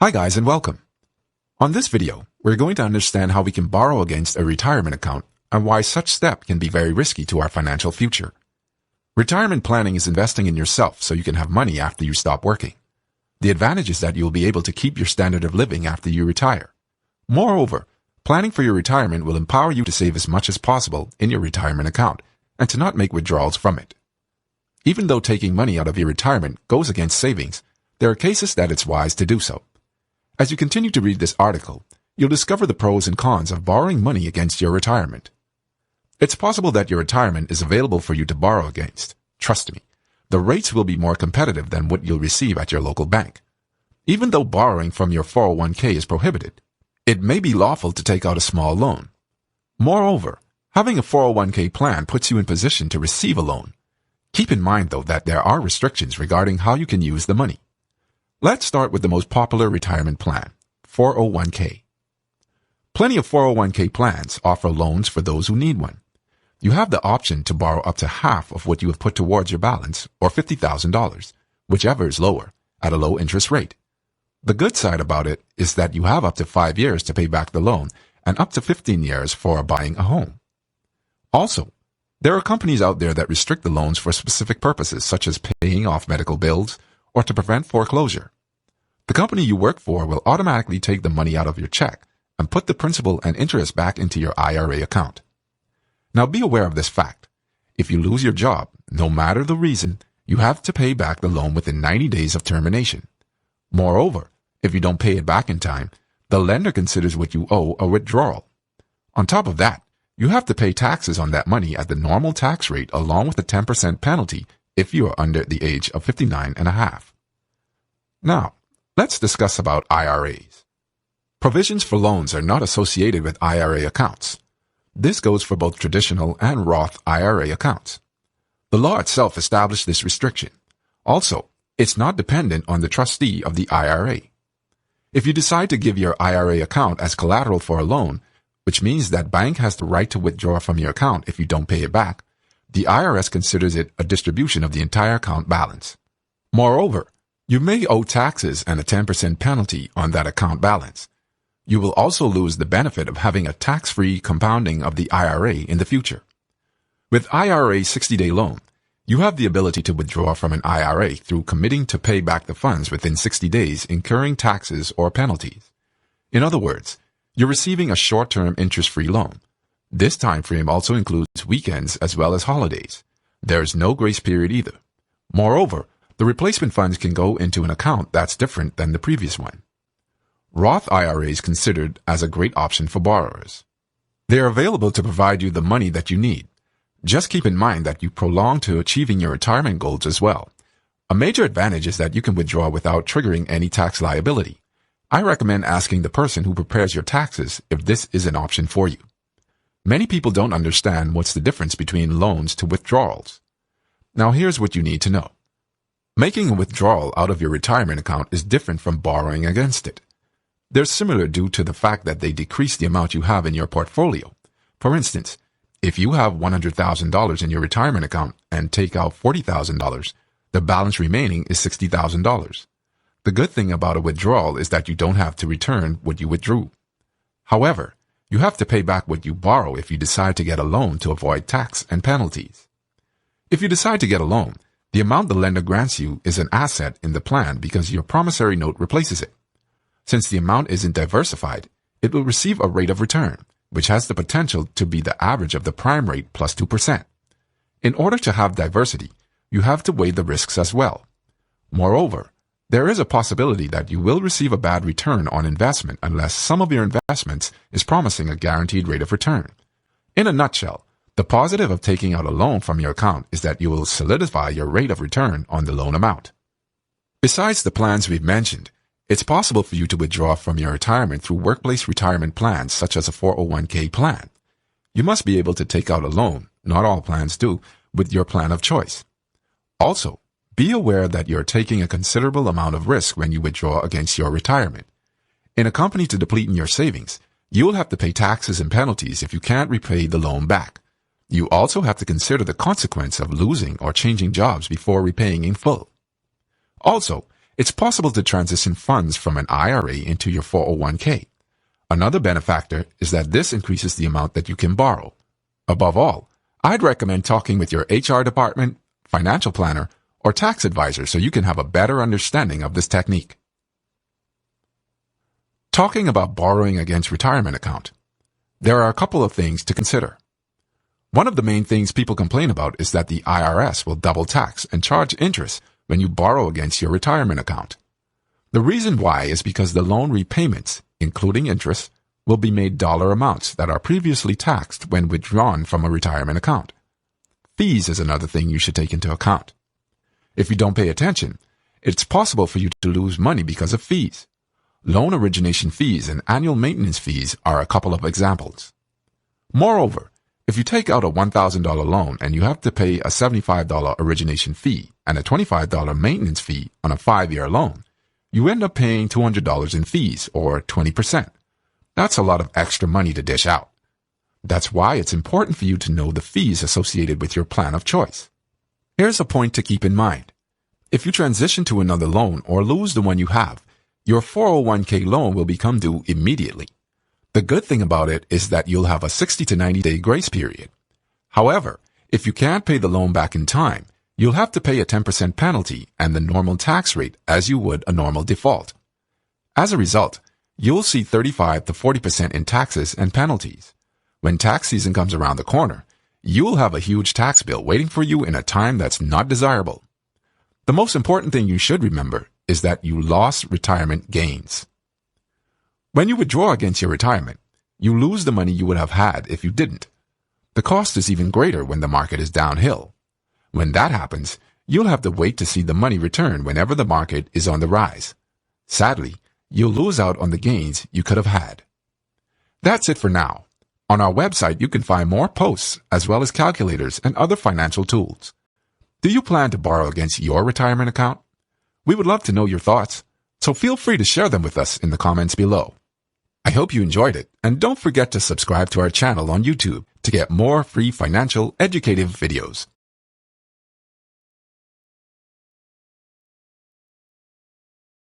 Hi guys and welcome. On this video, we're going to understand how we can borrow against a retirement account and why such step can be very risky to our financial future. Retirement planning is investing in yourself so you can have money after you stop working. The advantage is that you'll be able to keep your standard of living after you retire. Moreover, planning for your retirement will empower you to save as much as possible in your retirement account and to not make withdrawals from it. Even though taking money out of your retirement goes against savings, there are cases that it's wise to do so. As you continue to read this article, you'll discover the pros and cons of borrowing money against your retirement. It's possible that your retirement is available for you to borrow against. Trust me, the rates will be more competitive than what you'll receive at your local bank. Even though borrowing from your 401k is prohibited, it may be lawful to take out a small loan. Moreover, having a 401k plan puts you in position to receive a loan. Keep in mind, though, that there are restrictions regarding how you can use the money. Let's start with the most popular retirement plan, 401k. Plenty of 401k plans offer loans for those who need one. You have the option to borrow up to half of what you have put towards your balance, or $50,000, whichever is lower, at a low interest rate. The good side about it is that you have up to 5 years to pay back the loan and up to 15 years for buying a home. Also, there are companies out there that restrict the loans for specific purposes, such as paying off medical bills or to prevent foreclosure. The company you work for will automatically take the money out of your check and put the principal and interest back into your IRA account. Now be aware of this fact. If you lose your job, no matter the reason, you have to pay back the loan within 90 days of termination. Moreover, if you don't pay it back in time, the lender considers what you owe a withdrawal. On top of that, you have to pay taxes on that money at the normal tax rate along with a 10% penalty if you are under the age of 59 and a half. Now, let's discuss about IRAs. Provisions for loans are not associated with IRA accounts. This goes for both traditional and Roth IRA accounts. The law itself established this restriction. Also, it's not dependent on the trustee of the IRA. If you decide to give your IRA account as collateral for a loan, which means that bank has the right to withdraw from your account if you don't pay it back, the IRS considers it a distribution of the entire account balance. Moreover, you may owe taxes and a 10% penalty on that account balance. You will also lose the benefit of having a tax-free compounding of the IRA in the future. With IRA 60-day loan, you have the ability to withdraw from an IRA through committing to pay back the funds within 60 days, incurring taxes or penalties. In other words, you're receiving a short-term interest-free loan. This time frame also includes weekends as well as holidays. There is no grace period either. Moreover, the replacement funds can go into an account that's different than the previous one. Roth IRA is considered as a great option for borrowers. They are available to provide you the money that you need. Just keep in mind that you prolong to achieving your retirement goals as well. A major advantage is that you can withdraw without triggering any tax liability. I recommend asking the person who prepares your taxes if this is an option for you. Many people don't understand what's the difference between loans to withdrawals. Now here's what you need to know. Making a withdrawal out of your retirement account is different from borrowing against it. They're similar due to the fact that they decrease the amount you have in your portfolio. For instance, if you have $100,000 in your retirement account and take out $40,000, the balance remaining is $60,000. The good thing about a withdrawal is that you don't have to return what you withdrew. However, you have to pay back what you borrow if you decide to get a loan to avoid tax and penalties. If you decide to get a loan, the amount the lender grants you is an asset in the plan because your promissory note replaces it. Since the amount isn't diversified, it will receive a rate of return, which has the potential to be the average of the prime rate plus 2%. In order to have diversity, you have to weigh the risks as well. Moreover, there is a possibility that you will receive a bad return on investment unless some of your investments is promising a guaranteed rate of return. In a nutshell, the positive of taking out a loan from your account is that you will solidify your rate of return on the loan amount. Besides the plans we've mentioned, it's possible for you to withdraw from your retirement through workplace retirement plans such as a 401k plan. You must be able to take out a loan, not all plans do, with your plan of choice. Also, be aware that you're taking a considerable amount of risk when you withdraw against your retirement. In a company to deplete your savings, you will have to pay taxes and penalties if you can't repay the loan back. You also have to consider the consequence of losing or changing jobs before repaying in full. Also, it's possible to transition funds from an IRA into your 401k. Another benefactor is that this increases the amount that you can borrow. Above all, I'd recommend talking with your HR department, financial planner, or tax advisor so you can have a better understanding of this technique. Talking about borrowing against retirement account. There are a couple of things to consider. One of the main things people complain about is that the IRS will double tax and charge interest when you borrow against your retirement account. The reason why is because the loan repayments, including interest, will be made dollar amounts that are previously taxed when withdrawn from a retirement account. Fees is another thing you should take into account. If you don't pay attention, it's possible for you to lose money because of fees. Loan origination fees and annual maintenance fees are a couple of examples. Moreover, if you take out a $1,000 loan and you have to pay a $75 origination fee and a $25 maintenance fee on a 5-year loan, you end up paying $200 in fees, or 20%. That's a lot of extra money to dish out. That's why it's important for you to know the fees associated with your plan of choice. Here's a point to keep in mind. If you transition to another loan or lose the one you have, your 401k loan will become due immediately. The good thing about it is that you'll have a 60 to 90-day grace period. However, if you can't pay the loan back in time, you'll have to pay a 10% penalty and the normal tax rate as you would a normal default. As a result, you'll see 35 to 40% in taxes and penalties. When tax season comes around the corner, you'll have a huge tax bill waiting for you in a time that's not desirable. The most important thing you should remember is that you lost retirement gains. When you withdraw against your retirement, you lose the money you would have had if you didn't. The cost is even greater when the market is downhill. When that happens, you'll have to wait to see the money return whenever the market is on the rise. Sadly, you'll lose out on the gains you could have had. That's it for now. On our website, you can find more posts as well as calculators and other financial tools. Do you plan to borrow against your retirement account? We would love to know your thoughts, so feel free to share them with us in the comments below. I hope you enjoyed it, and don't forget to subscribe to our channel on YouTube to get more free financial educative videos.